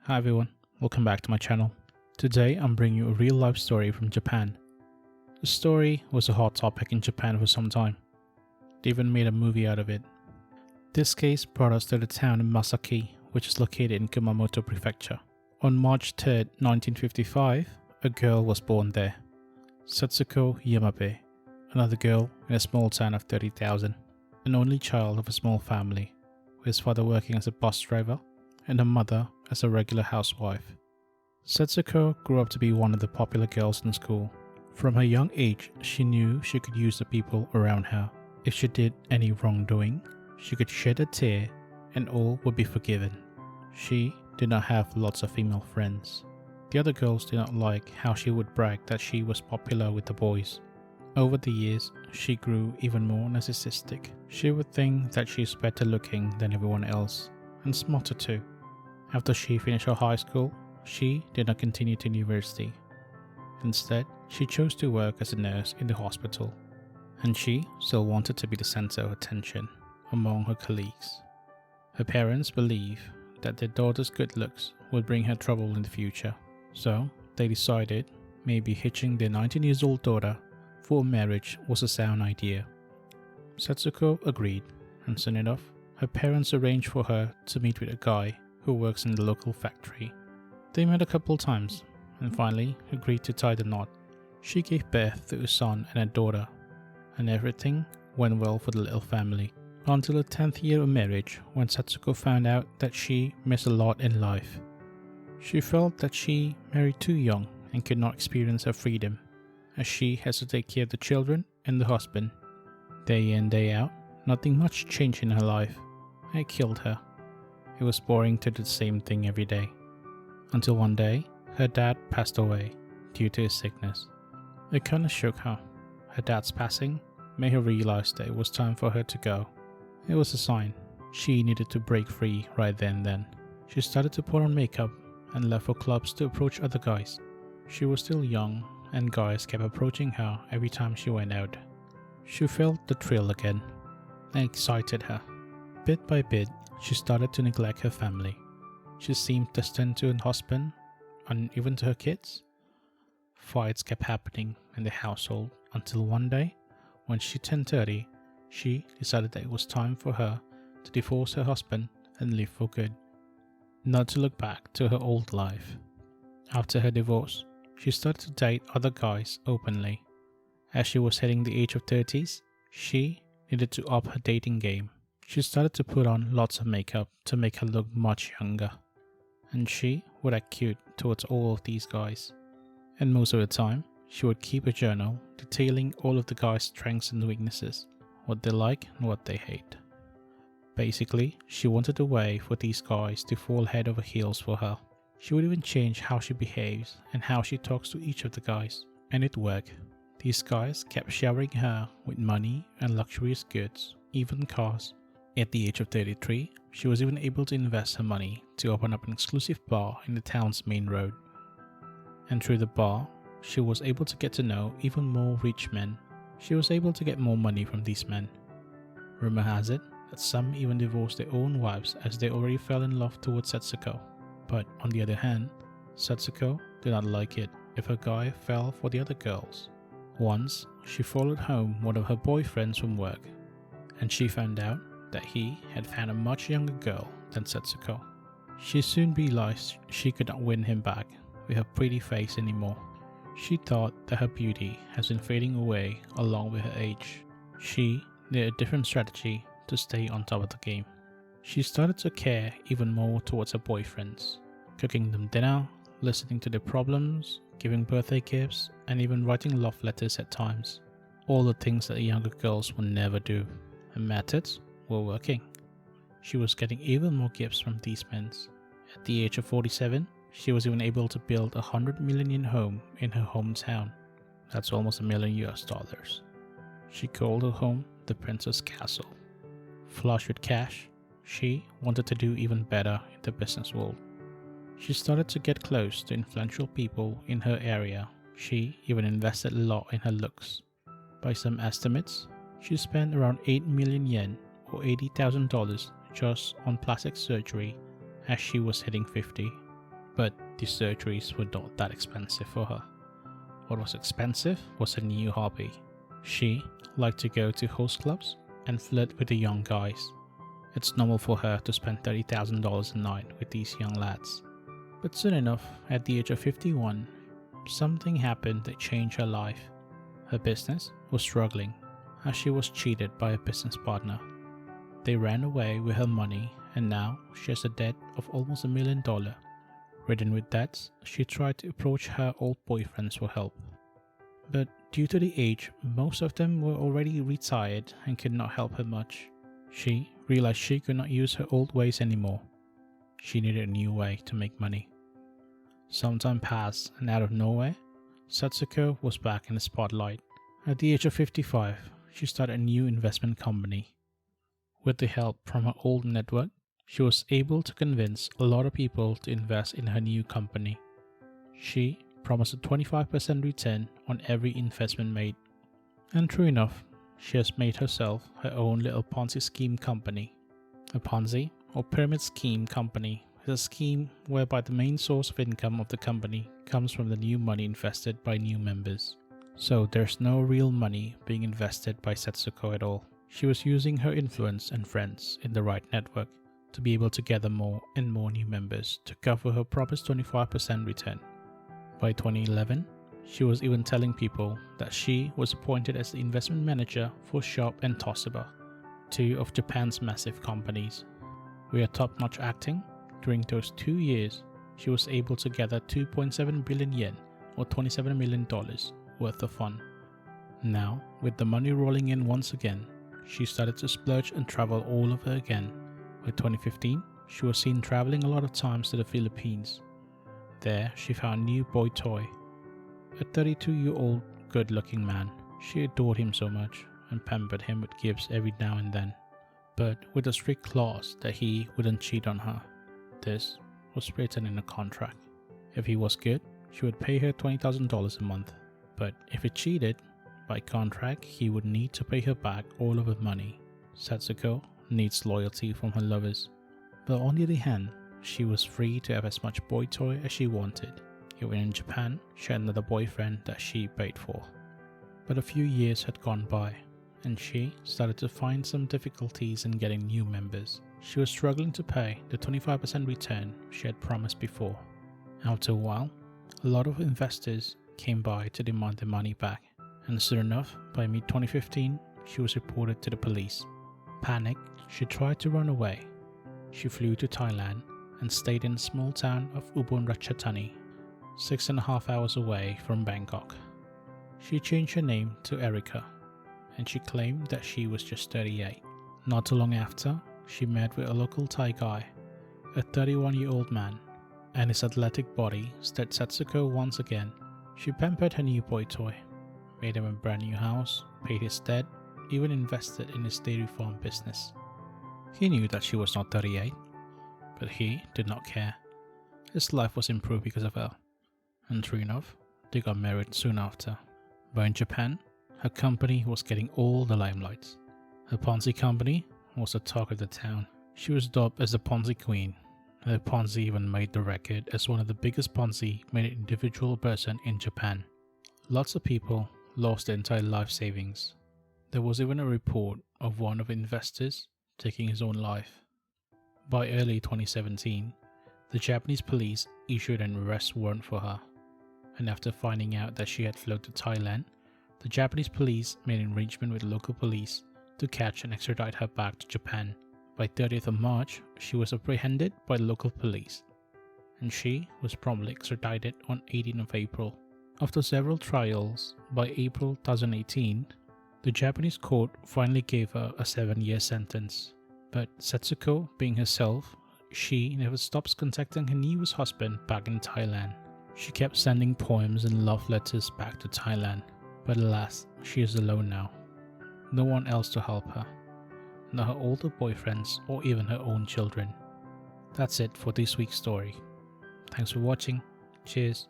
Hi everyone, welcome back to my channel. Today I'm bringing you a real life story from Japan. The story was a hot topic in Japan for some time. They even made a movie out of it. This case brought us to the town of Masaki, which is located in Kumamoto Prefecture. On March 3rd, 1955, a girl was born there. Setsuko Yamabe, another girl in a small town of 30,000, an only child of a small family, with his father working as a bus driver and her mother as a regular housewife. Setsuko grew up to be one of the popular girls in school. From her young age, she knew she could use the people around her. If she did any wrongdoing, she could shed a tear and all would be forgiven. She did not have lots of female friends. The other girls did not like how she would brag that she was popular with the boys. Over the years, she grew even more narcissistic. She would think that she is better looking than everyone else, and smarter too. After she finished her high school, she did not continue to university. Instead, she chose to work as a nurse in the hospital, and she still wanted to be the center of attention among her colleagues. Her parents believed that their daughter's good looks would bring her trouble in the future, so they decided maybe hitching their 19-year-old daughter for marriage was a sound idea. Setsuko agreed, and soon enough, her parents arranged for her to meet with a guy who works in the local factory. They met a couple times and finally agreed to tie the knot. She gave birth to a son and a daughter, and everything went well for the little family until the 10th year of marriage, when Setsuko found out that she missed a lot in life. She felt that she married too young and could not experience her freedom, as she has to take care of the children and the husband. Day in, day out, nothing much changed in her life. It killed her. It was boring to do the same thing every day. Until one day, her dad passed away due to his sickness. It kinda shook her. Her dad's passing made her realize that it was time for her to go. It was a sign. She needed to break free right then and then. She started to put on makeup and left for clubs to approach other guys. She was still young, and guys kept approaching her every time she went out. She felt the thrill again. It excited her. Bit by bit, she started to neglect her family. She seemed distant to her husband and even to her kids. Fights kept happening in the household until one day, when she turned 30, she decided that it was time for her to divorce her husband and leave for good, not to look back to her old life. After her divorce, she started to date other guys openly. As she was hitting the age of 30s, she needed to up her dating game. She started to put on lots of makeup to make her look much younger, and she would act cute towards all of these guys. And most of the time, she would keep a journal detailing all of the guys' strengths and weaknesses, what they like and what they hate. Basically, she wanted a way for these guys to fall head over heels for her. She would even change how she behaves and how she talks to each of the guys, and it worked. These guys kept showering her with money and luxurious goods, even cars. At the age of 33, she was even able to invest her money to open up an exclusive bar in the town's main road. And through the bar, she was able to get to know even more rich men. She was able to get more money from these men. Rumor has it that some even divorced their own wives as they already fell in love towards Setsuko. But on the other hand, Setsuko did not like it if a guy fell for the other girls. Once, she followed home one of her boyfriends from work, and she found out that he had found a much younger girl than Setsuko. She soon realized she could not win him back with her pretty face anymore. She thought that her beauty has been fading away along with her age. She needed a different strategy to stay on top of the game. She started to care even more towards her boyfriends, cooking them dinner, listening to their problems, giving birthday gifts, and even writing love letters at times. All the things that the younger girls would never do. Her methods were working. She was getting even more gifts from these men. At the age of 47, she was even able to build a 100 million yen home in her hometown. That's almost $1 million. She called her home the Princess Castle. Flush with cash, she wanted to do even better in the business world. She started to get close to influential people in her area. She even invested a lot in her looks. By some estimates, she spent around 8 million yen or $80,000 just on plastic surgery as she was hitting 50. but the surgeries were not that expensive for her. What was expensive was a new hobby. She liked to go to host clubs and flirt with the young guys. It's normal for her to spend $30,000 a night with these young lads. But soon enough, at the age of 51, something happened that changed her life. Her business was struggling as she was cheated by a business partner. They ran away with her money and now she has a debt of almost $1 million. Ridden with debts, she tried to approach her old boyfriends for help. But due to the age, most of them were already retired and could not help her much. She realized she could not use her old ways anymore. She needed a new way to make money. Some time passed and out of nowhere, Setsuko was back in the spotlight. At the age of 55, she started a new investment company. With the help from her old network, she was able to convince a lot of people to invest in her new company. She promised a 25% return on every investment made. And true enough, she has made herself her own little Ponzi scheme company. A Ponzi, or pyramid scheme company, is a scheme whereby the main source of income of the company comes from the new money invested by new members. So there's no real money being invested by Setsuko at all. She was using her influence and friends in the right network to be able to gather more and more new members to cover her promised 25% return. By 2011, she was even telling people that she was appointed as the investment manager for Sharp and Toshiba, two of Japan's massive companies. With her top-notch acting, during those 2 years, she was able to gather 2.7 billion yen or $27 million worth of fund. Now, with the money rolling in once again, she started to splurge and travel all over again. By 2015, she was seen traveling a lot of times to the Philippines. There, she found a new boy toy. A 32-year-old good-looking man. She adored him so much and pampered him with gifts every now and then, but with a strict clause that he wouldn't cheat on her. This was written in a contract. If he was good, she would pay her $20,000 a month, but if he cheated, by contract he would need to pay her back all of her money. Setsuko needs loyalty from her lovers, but on the other hand, she was free to have as much boy toy as she wanted. Even in Japan, she had another boyfriend that she paid for. But a few years had gone by, and she started to find some difficulties in getting new members. She was struggling to pay the 25% return she had promised before. After a while, a lot of investors came by to demand their money back, and soon enough, by mid-2015, she was reported to the police. Panicked, she tried to run away. She flew to Thailand and stayed in the small town of Ubon Ratchathani, 6.5 hours away from Bangkok. She changed her name to Erica, and she claimed that she was just 38. Not too long after, she met with a local Thai guy, a 31-year-old man, and his athletic body stirred Setsuko once again. She pampered her new boy toy, made him a brand new house, paid his debt, even invested in his dairy farm business. He knew that she was not 38, but he did not care. His life was improved because of her, and true enough, they got married soon after. But in Japan, her company was getting all the limelight. Her Ponzi company was the talk of the town. She was dubbed as the Ponzi Queen. Her Ponzi even made the record as one of the biggest Ponzi made an individual person in Japan. Lots of people lost their entire life savings. There was even a report of one of the investors taking his own life. By early 2017, the Japanese police issued an arrest warrant for her, and after finding out that she had flown to Thailand, the Japanese police made an arrangement with local police to catch and extradite her back to Japan. By 30th of March, she was apprehended by the local police, and she was promptly extradited on 18th of April. After several trials, by April 2018, the Japanese court finally gave her a 7-year sentence. But Setsuko, being herself, she never stops contacting her newest husband back in Thailand. She kept sending poems and love letters back to Thailand, but alas, she is alone now. No one else to help her, not her older boyfriends or even her own children. That's it for this week's story. Thanks for watching. Cheers.